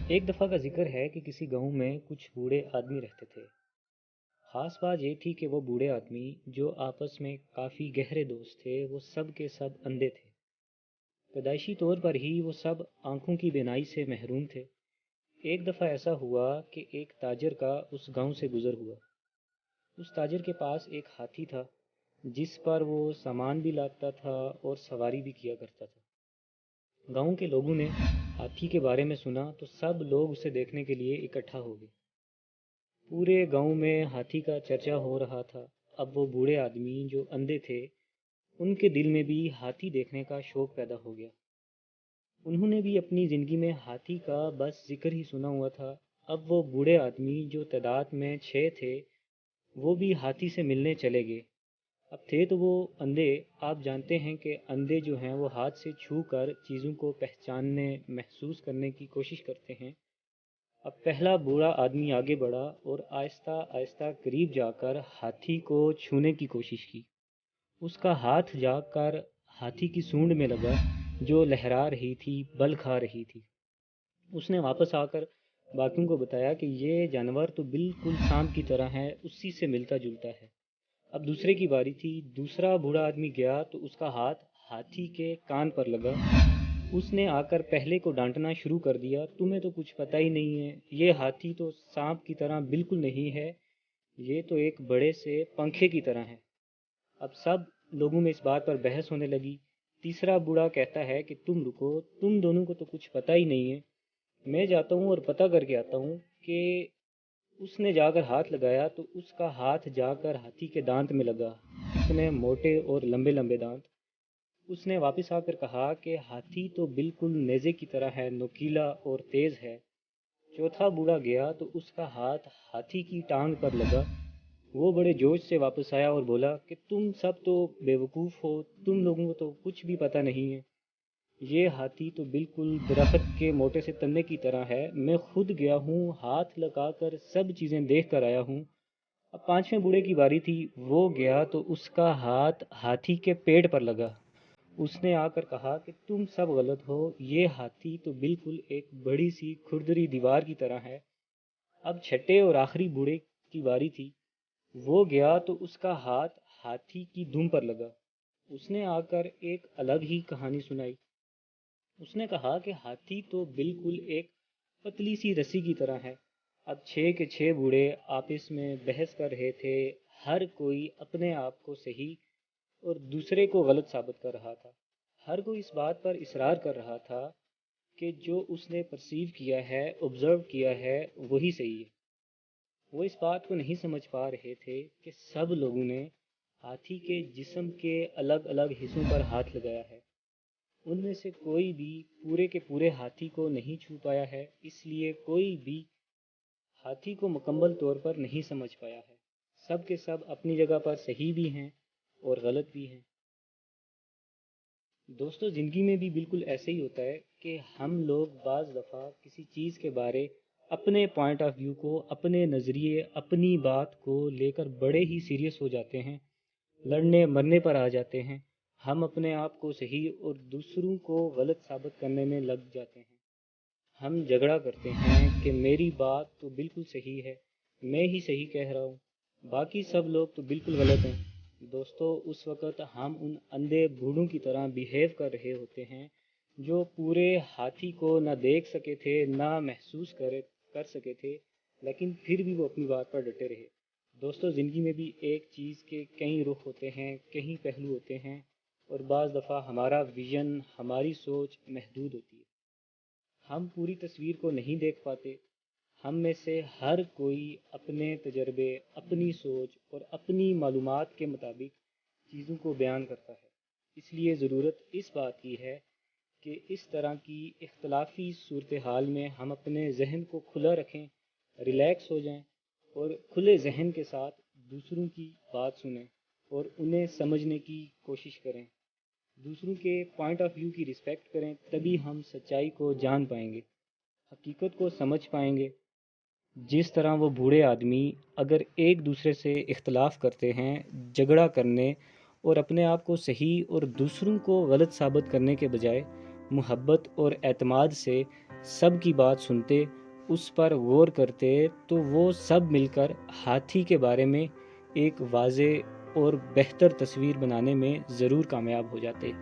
ایک دفعہ کا ذکر ہے کہ کسی گاؤں میں کچھ بوڑھے آدمی رہتے تھے۔ خاص بات یہ تھی کہ وہ بوڑھے آدمی جو آپس میں کافی گہرے دوست تھے، وہ سب کے سب اندھے تھے۔ پیدائشی طور پر ہی وہ سب آنکھوں کی بینائی سے محروم تھے۔ ایک دفعہ ایسا ہوا کہ ایک تاجر کا اس گاؤں سے گزر ہوا۔ اس تاجر کے پاس ایک ہاتھی تھا جس پر وہ سامان بھی لاتا تھا اور سواری بھی کیا کرتا تھا۔ گاؤں کے لوگوں نے ہاتھی کے بارے میں سنا تو سب لوگ اسے دیکھنے کے لیے اکٹھا ہو گئے۔ پورے گاؤں میں ہاتھی کا چرچا ہو رہا تھا۔ اب وہ بوڑھے آدمی جو اندھے تھے، ان کے دل میں بھی ہاتھی دیکھنے کا شوق پیدا ہو گیا۔ انہوں نے بھی اپنی زندگی میں ہاتھی کا بس ذکر ہی سنا ہوا تھا۔ اب وہ بوڑھے آدمی جو تعداد میں 6 تھے، وہ بھی ہاتھی سے ملنے چلے گئے۔ اب تھے تو وہ اندھے، آپ جانتے ہیں کہ اندھے جو ہیں وہ ہاتھ سے چھو کر چیزوں کو پہچاننے، محسوس کرنے کی کوشش کرتے ہیں۔ اب پہلا بوڑھا آدمی آگے بڑھا اور آہستہ آہستہ قریب جا کر ہاتھی کو چھونے کی کوشش کی۔ اس کا ہاتھ جا کر ہاتھی کی سونڈ میں لگا جو لہرا رہی تھی، بل کھا رہی تھی۔ اس نے واپس آ کر باقیوں کو بتایا کہ یہ جانور تو بالکل سانپ کی طرح ہے، اسی سے ملتا جلتا ہے۔ اب دوسرے کی باری تھی۔ دوسرا بوڑھا آدمی گیا تو اس کا ہاتھ ہاتھی کے کان پر لگا۔ اس نے آ کر پہلے کو ڈانٹنا شروع کر دیا، تمہیں تو کچھ پتہ ہی نہیں ہے، یہ ہاتھی تو سانپ کی طرح بالکل نہیں ہے، یہ تو ایک بڑے سے پنکھے کی طرح ہے۔ اب سب لوگوں میں اس بات پر بحث ہونے لگی۔ تیسرا بوڑھا کہتا ہے کہ تم رکو، تم دونوں کو تو کچھ پتہ ہی نہیں ہے، میں جاتا ہوں اور پتہ کر کے آتا ہوں کہ اس نے جا کر ہاتھ لگایا تو اس کا ہاتھ جا کر ہاتھی کے دانت میں لگا، اتنے موٹے اور لمبے لمبے دانت۔ اس نے واپس آ کر کہا کہ ہاتھی تو بالکل نیزے کی طرح ہے، نوکیلا اور تیز ہے۔ چوتھا بوڑھا گیا تو اس کا ہاتھ ہاتھی کی ٹانگ پر لگا۔ وہ بڑے جوش سے واپس آیا اور بولا کہ تم سب تو بیوقوف ہو، تم لوگوں کو تو کچھ بھی پتہ نہیں ہے، یہ ہاتھی تو بالکل درخت کے موٹے سے تنے کی طرح ہے، میں خود گیا ہوں، ہاتھ لگا کر سب چیزیں دیکھ کر آیا ہوں۔ اب پانچویں بوڑھے کی باری تھی۔ وہ گیا تو اس کا ہاتھ ہاتھی کے پیٹ پر لگا۔ اس نے آ کر کہا کہ تم سب غلط ہو، یہ ہاتھی تو بالکل ایک بڑی سی کھردری دیوار کی طرح ہے۔ اب چھٹے اور آخری بوڑھے کی باری تھی۔ وہ گیا تو اس کا ہاتھ ہاتھی کی دم پر لگا۔ اس نے آ کر ایک الگ ہی کہانی سنائی۔ اس نے کہا کہ ہاتھی تو بالکل ایک پتلی سی رسی کی طرح ہے۔ اب 6 کے 6 بوڑھے آپس میں بحث کر رہے تھے، ہر کوئی اپنے آپ کو صحیح اور دوسرے کو غلط ثابت کر رہا تھا۔ ہر کوئی اس بات پر اصرار کر رہا تھا کہ جو اس نے پرسیو کیا ہے، آبزرو کیا ہے، وہی صحیح ہے۔ وہ اس بات کو نہیں سمجھ پا رہے تھے کہ سب لوگوں نے ہاتھی کے جسم کے الگ الگ حصوں پر ہاتھ لگایا ہے۔ ان میں سے کوئی بھی پورے کے پورے ہاتھی کو نہیں چھو پایا ہے، اس لیے کوئی بھی ہاتھی کو مکمل طور پر نہیں سمجھ پایا ہے۔ سب کے سب اپنی جگہ پر صحیح بھی ہیں اور غلط بھی ہیں۔ دوستو، زندگی میں بھی بالکل ایسے ہی ہوتا ہے کہ ہم لوگ بعض دفعہ کسی چیز کے بارے اپنے پوائنٹ آف ویو کو، اپنے نظریے، اپنی بات کو لے کر بڑے ہی سیریس ہو جاتے ہیں، لڑنے مرنے پر آ جاتے ہیں۔ ہم اپنے آپ کو صحیح اور دوسروں کو غلط ثابت کرنے میں لگ جاتے ہیں۔ ہم جھگڑا کرتے ہیں کہ میری بات تو بالکل صحیح ہے، میں ہی صحیح کہہ رہا ہوں، باقی سب لوگ تو بالکل غلط ہیں۔ دوستو، اس وقت ہم ان اندھے بوڑھوں کی طرح بیہیو کر رہے ہوتے ہیں جو پورے ہاتھی کو نہ دیکھ سکے تھے، نہ محسوس کر سکے تھے، لیکن پھر بھی وہ اپنی بات پر ڈٹے رہے۔ دوستو، زندگی میں بھی ایک چیز کے کئی رخ ہوتے ہیں، کئی پہلو ہوتے ہیں، اور بعض دفعہ ہمارا ویژن، ہماری سوچ محدود ہوتی ہے، ہم پوری تصویر کو نہیں دیکھ پاتے۔ ہم میں سے ہر کوئی اپنے تجربے، اپنی سوچ اور اپنی معلومات کے مطابق چیزوں کو بیان کرتا ہے۔ اس لیے ضرورت اس بات کی ہے کہ اس طرح کی اختلافی صورتحال میں ہم اپنے ذہن کو کھلا رکھیں، ریلیکس ہو جائیں اور کھلے ذہن کے ساتھ دوسروں کی بات سنیں اور انہیں سمجھنے کی کوشش کریں۔ دوسروں کے پوائنٹ آف ویو کی رسپیکٹ کریں، تبھی ہم سچائی کو جان پائیں گے، حقیقت کو سمجھ پائیں گے۔ جس طرح وہ بوڑھے آدمی اگر ایک دوسرے سے اختلاف کرتے ہیں، جھگڑا کرنے اور اپنے آپ کو صحیح اور دوسروں کو غلط ثابت کرنے کے بجائے محبت اور اعتماد سے سب کی بات سنتے، اس پر غور کرتے، تو وہ سب مل کر ہاتھی کے بارے میں ایک واضح اور بہتر تصویر بنانے میں ضرور کامیاب ہو جاتے۔